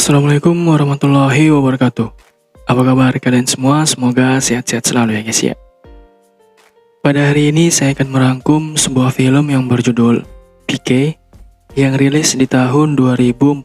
Assalamualaikum warahmatullahi wabarakatuh. Apa kabar kalian semua? Semoga sehat-sehat selalu ya guys ya. Pada hari ini saya akan merangkum sebuah film yang berjudul PK yang rilis di tahun 2014.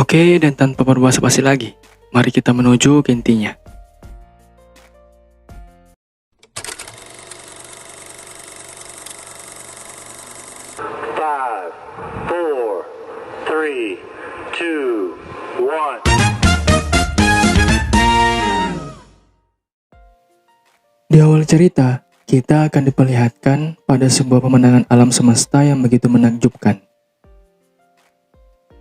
Oke, dan tanpa berbasa-basi lagi, mari kita menuju ke intinya. Five, four, three, two, one. Di awal cerita, kita akan diperlihatkan pada sebuah pemandangan alam semesta yang begitu menakjubkan.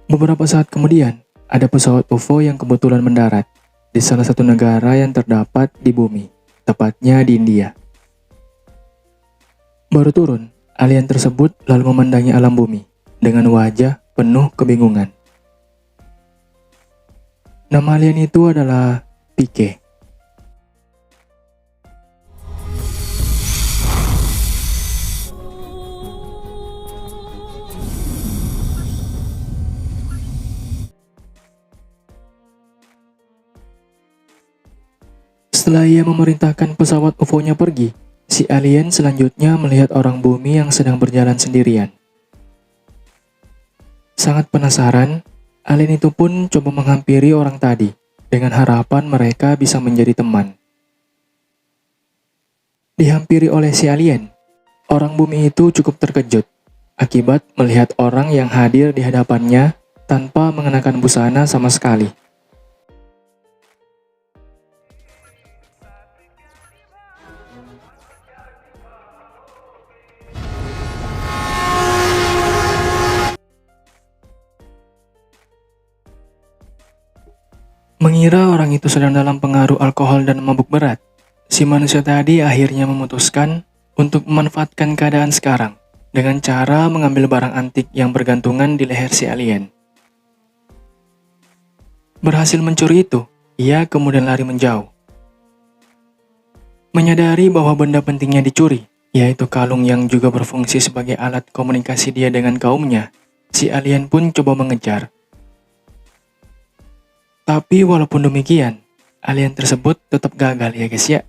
Beberapa saat kemudian, ada pesawat UFO yang kebetulan mendarat di salah satu negara yang terdapat di bumi, tepatnya di India. Baru turun, alien tersebut lalu memandangi alam bumi dengan wajah penuh kebingungan. Nama alien itu adalah PK. Setelah ia memerintahkan pesawat UFO-nya pergi, si alien selanjutnya melihat orang bumi yang sedang berjalan sendirian. Sangat penasaran, alien itu pun coba menghampiri orang tadi dengan harapan mereka bisa menjadi teman. Dihampiri oleh si alien, orang bumi itu cukup terkejut akibat melihat orang yang hadir di hadapannya tanpa mengenakan busana sama sekali. Mengira orang itu sedang dalam pengaruh alkohol dan mabuk berat, si manusia tadi akhirnya memutuskan untuk memanfaatkan keadaan sekarang dengan cara mengambil barang antik yang bergantungan di leher si alien. Berhasil mencuri itu, ia kemudian lari menjauh. Menyadari bahwa benda pentingnya dicuri, yaitu kalung yang juga berfungsi sebagai alat komunikasi dia dengan kaumnya, si alien pun coba mengejar. Tapi walaupun demikian, alien tersebut tetap gagal ya guys ya.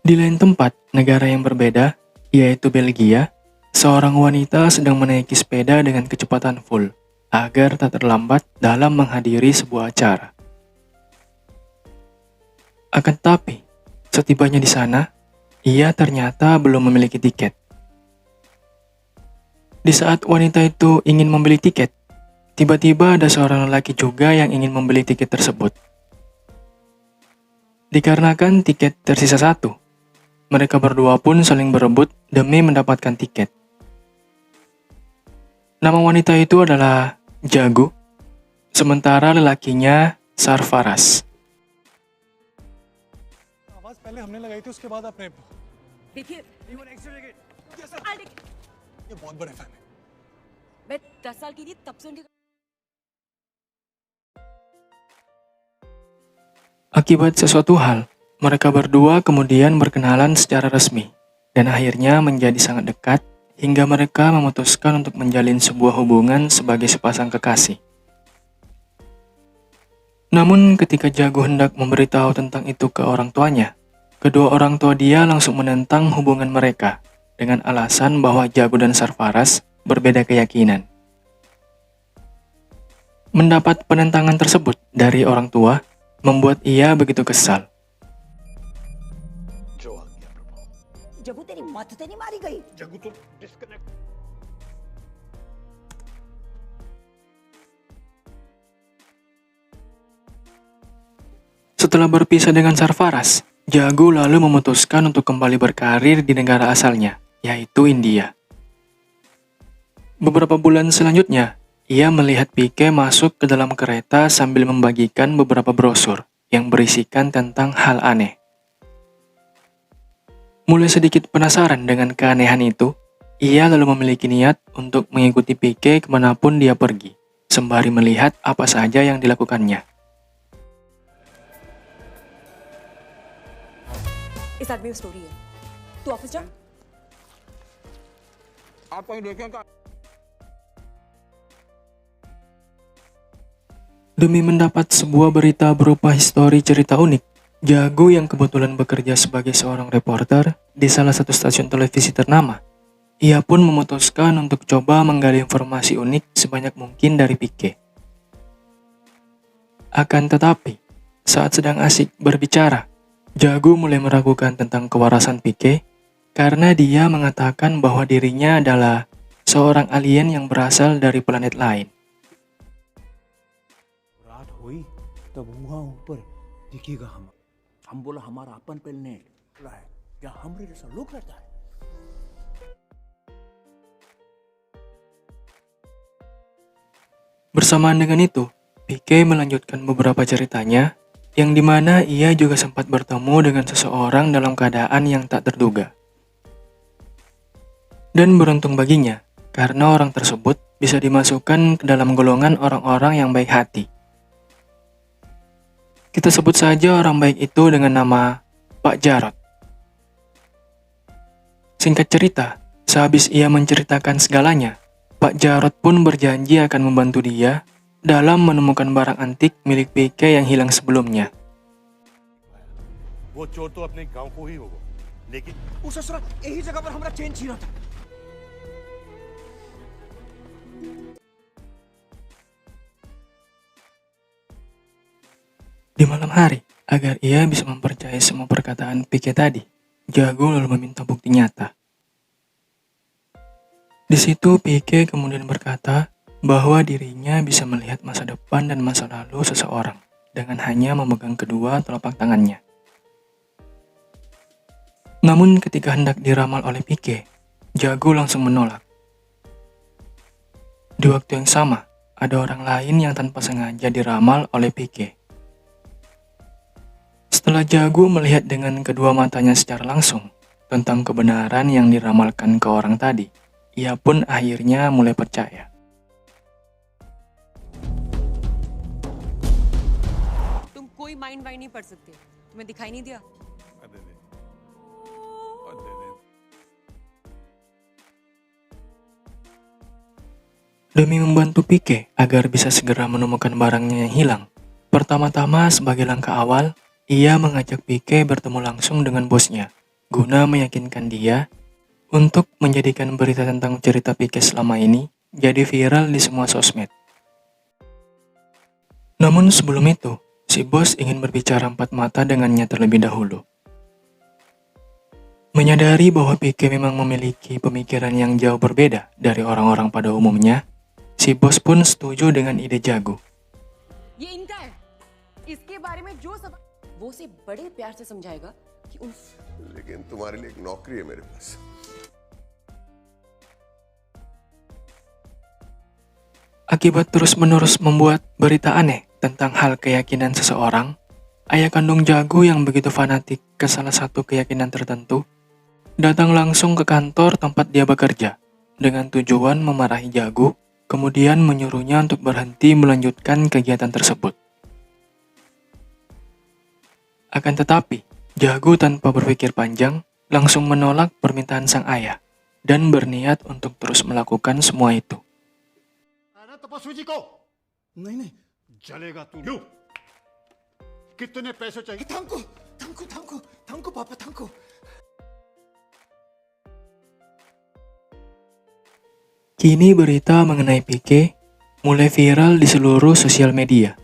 Di lain tempat, negara yang berbeda, yaitu Belgia, seorang wanita sedang menaiki sepeda dengan kecepatan full agar tak terlambat dalam menghadiri sebuah acara. Akan tetapi, setibanya di sana, ia ternyata belum memiliki tiket. Di saat wanita itu ingin membeli tiket, tiba-tiba ada seorang lelaki juga yang ingin membeli tiket tersebut. Dikarenakan tiket tersisa satu, mereka berdua pun saling berebut demi mendapatkan tiket. Nama wanita itu adalah Jago, sementara lelakinya Sarfaraz. आवाज पहले हमने लगाई थी उसके बाद आपने देखिए ये बहुत बड़े फैन है मैं 10 साल की थी तब से उनके Akibat sesuatu hal, mereka berdua kemudian berkenalan secara resmi dan akhirnya menjadi sangat dekat hingga mereka memutuskan untuk menjalin sebuah hubungan sebagai sepasang kekasih. Namun ketika Jago hendak memberitahu tentang itu ke orang tuanya, kedua orang tua dia langsung menentang hubungan mereka dengan alasan bahwa Jago dan Sarfaraz berbeda keyakinan. Mendapat penentangan tersebut dari orang tua membuat ia begitu kesal. जो आ गया प्रभु जगू तेरी मत तो नहीं मारी गई जगू तो disconnect Setelah berpisah dengan Sarfaraz, Jago lalu memutuskan untuk kembali berkarir di negara asalnya, yaitu India. Beberapa bulan selanjutnya, ia melihat PK masuk ke dalam kereta sambil membagikan beberapa brosur yang berisikan tentang hal aneh. Mulai sedikit penasaran dengan keanehan itu, ia lalu memiliki niat untuk mengikuti PK kemanapun dia pergi, sembari melihat apa saja yang dilakukannya. इस आदमी की स्टोरी है तू ऑफिस जा आप कहीं देखें क्या? Demi mendapat sebuah berita berupa histori cerita unik, Jago yang kebetulan bekerja sebagai seorang reporter di salah satu stasiun televisi ternama, ia pun memutuskan untuk coba menggali informasi unik sebanyak mungkin dari Pique. Akan tetapi, saat sedang asik berbicara, Jago mulai meragukan tentang kewarasan Pique karena dia mengatakan bahwa dirinya adalah seorang alien yang berasal dari planet lain. रात हुई तब वहां ऊपर दिखेगा हम बोला हमारा अपन प्लेनेट है या हमरे जैसा लोग रहता है. Bersamaan dengan itu, Pique melanjutkan beberapa ceritanya, yang dimana ia juga sempat bertemu dengan seseorang dalam keadaan yang tak terduga. Dan beruntung baginya, karena orang tersebut bisa dimasukkan ke dalam golongan orang-orang yang baik hati. Kita sebut saja orang baik itu dengan nama Pak Jarod. Singkat cerita, sehabis ia menceritakan segalanya, Pak Jarod pun berjanji akan membantu dia dalam menemukan barang antik milik Pique yang hilang sebelumnya. वो चोर तो अपने गांव को ही होगा, लेकिन उस ससुरा यही जगह पर हमारा चेन छीना था. Di malam hari, agar ia bisa mempercayai semua perkataan Pique tadi, Jago lalu meminta bukti nyata. Di situ Pique kemudian berkata bahwa dirinya bisa melihat masa depan dan masa lalu seseorang dengan hanya memegang kedua telapak tangannya. Namun ketika hendak diramal oleh Pique, Jago langsung menolak. Di waktu yang sama, ada orang lain yang tanpa sengaja diramal oleh Pique. Setelah Jago melihat dengan kedua matanya secara langsung tentang kebenaran yang diramalkan ke orang tadi, ia pun akhirnya mulai percaya. तुम कोई mind wind नहीं पढ़ सकते तुम्हें दिखाई नहीं दिया Demi membantu Pique agar bisa segera menemukan barangnya yang hilang, pertama-tama sebagai langkah awal, ia mengajak Pique bertemu langsung dengan bosnya, guna meyakinkan dia untuk menjadikan berita tentang cerita Pique selama ini jadi viral di semua sosmed. Namun sebelum itu, si bos ingin berbicara empat mata dengannya terlebih dahulu. Menyadari bahwa Pique memang memiliki pemikiran yang jauh berbeda dari orang-orang pada umumnya, si bos pun setuju dengan ide Jago. ये इनका है इसके बारे में जो सब वो उसे बड़े प्यार से समझाएगा कि उन लेकिन तुम्हारे लिए एक नौकरी है मेरे पास. Akibat terus-menerus membuat berita aneh tentang hal keyakinan seseorang, ayah kandung Jago yang begitu fanatik ke salah satu keyakinan tertentu, datang langsung ke kantor tempat dia bekerja, dengan tujuan memarahi Jago, kemudian menyuruhnya untuk berhenti melanjutkan kegiatan tersebut. Akan tetapi, Jago tanpa berpikir panjang, langsung menolak permintaan sang ayah, dan berniat untuk terus melakukan semua itu. तपस्वी जी को नहीं नहीं जलेगा तू लो कितने पैसे चाहिए thank you पापा thank you. Kini berita mengenai Pique mulai viral di seluruh sosial media.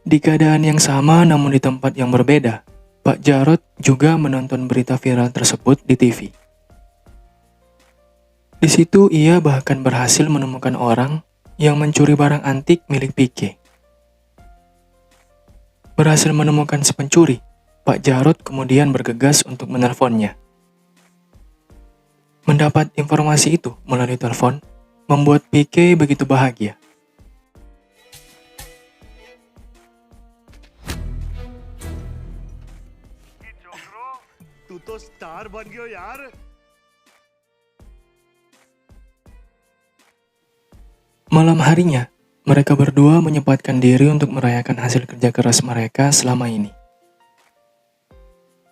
Di keadaan yang sama namun di tempat yang berbeda, Pak Jarod juga menonton berita viral tersebut di TV. Di situ ia bahkan berhasil menemukan orang yang mencuri barang antik milik Pique. Berhasil menemukan si pencuri, Pak Jarod kemudian bergegas untuk menelponnya. Mendapat informasi itu melalui telepon, membuat Pique begitu bahagia. तू तो स्टार बन गयो यार. Malam harinya, mereka berdua menyempatkan diri untuk merayakan hasil kerja keras mereka selama ini.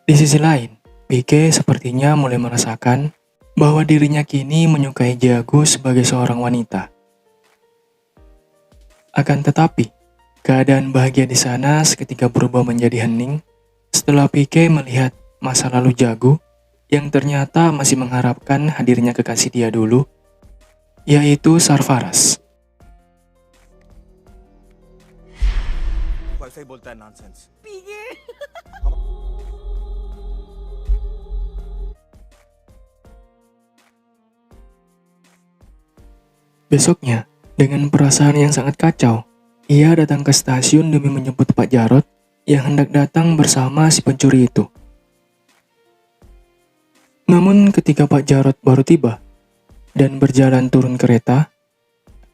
Di sisi lain, Pique sepertinya mulai merasakan bahwa dirinya kini menyukai Jago sebagai seorang wanita. Akan tetapi, keadaan bahagia di sana seketika berubah menjadi hening setelah Pique melihat masa lalu Jago yang ternyata masih mengharapkan hadirnya kekasih dia dulu, yaitu Sarfaraz. वैसे ही बोलता है nonsense. Besoknya, dengan perasaan yang sangat kacau, ia datang ke stasiun demi menjemput Pak Jarod yang hendak datang bersama si pencuri itu. Namun ketika Pak Jarod baru tiba dan berjalan turun kereta,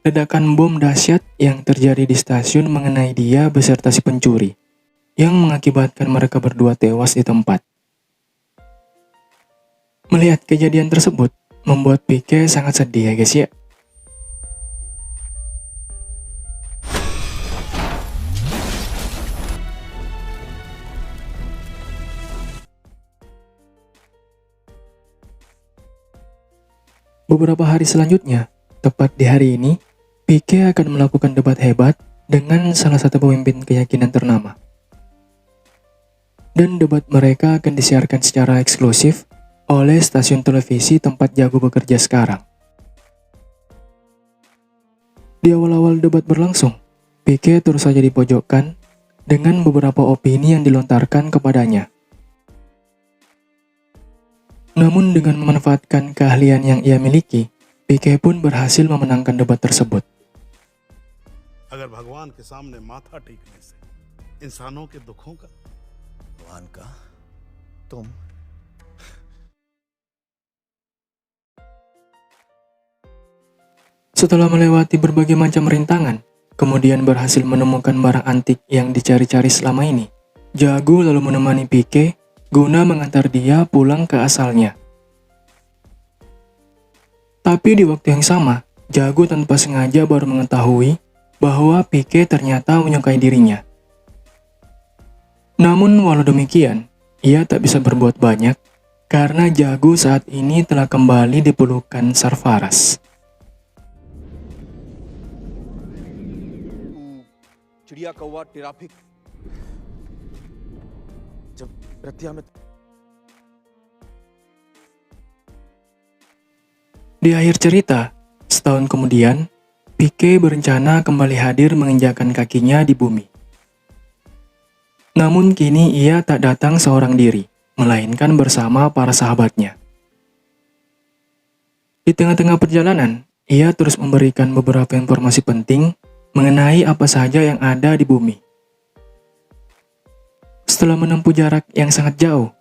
ledakan bom dahsyat yang terjadi di stasiun mengenai dia beserta si pencuri, yang mengakibatkan mereka berdua tewas di tempat. Melihat kejadian tersebut, membuat Pique sangat sedih ya guys ya. Beberapa hari selanjutnya, tepat di hari ini, Pique akan melakukan debat hebat dengan salah satu pemimpin keyakinan ternama. Dan debat mereka akan disiarkan secara eksklusif oleh stasiun televisi tempat Jago bekerja sekarang. Di awal-awal debat berlangsung, Pique terus saja dipojokkan dengan beberapa opini yang dilontarkan kepadanya. Namun dengan memanfaatkan keahlian yang ia miliki, Pique pun berhasil memenangkan debat tersebut. अगर भगवान के सामने माथा टेकने से इंसानों के दुखों का भगवान का तुम Setelah melewati berbagai macam rintangan, kemudian berhasil menemukan barang antik yang dicari-cari selama ini, Jago lalu menemani Pique guna mengantar dia pulang ke asalnya. Tapi di waktu yang sama, Jago tanpa sengaja baru mengetahui bahwa Pique ternyata menyukai dirinya. Namun walau demikian, ia tak bisa berbuat banyak karena Jago saat ini telah kembali dipelukan Sarfaraz. चिड़िया कौवा ट्रैफिक जब रतिया में Di akhir cerita, setahun kemudian, Pique berencana kembali hadir menginjakan kakinya di bumi. Namun kini ia tak datang seorang diri, melainkan bersama para sahabatnya. Di tengah-tengah perjalanan, ia terus memberikan beberapa informasi penting mengenai apa saja yang ada di bumi. Setelah menempuh jarak yang sangat jauh,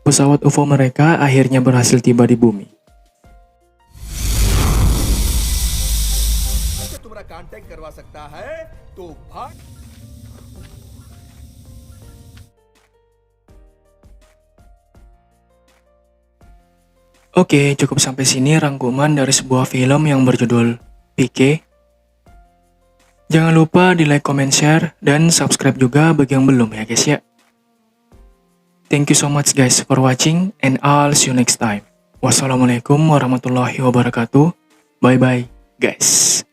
pesawat UFO mereka akhirnya berhasil tiba di bumi. तुम्हारा कांटेक्ट करवा सकता है तो भाग Oke, cukup sampai sini rangkuman dari sebuah film yang berjudul Pique. Jangan lupa di like, comment, share, dan subscribe juga bagi yang belum ya guys ya. Thank you so much guys for watching and I'll see you next time. Wassalamualaikum warahmatullahi wabarakatuh. Bye bye guys.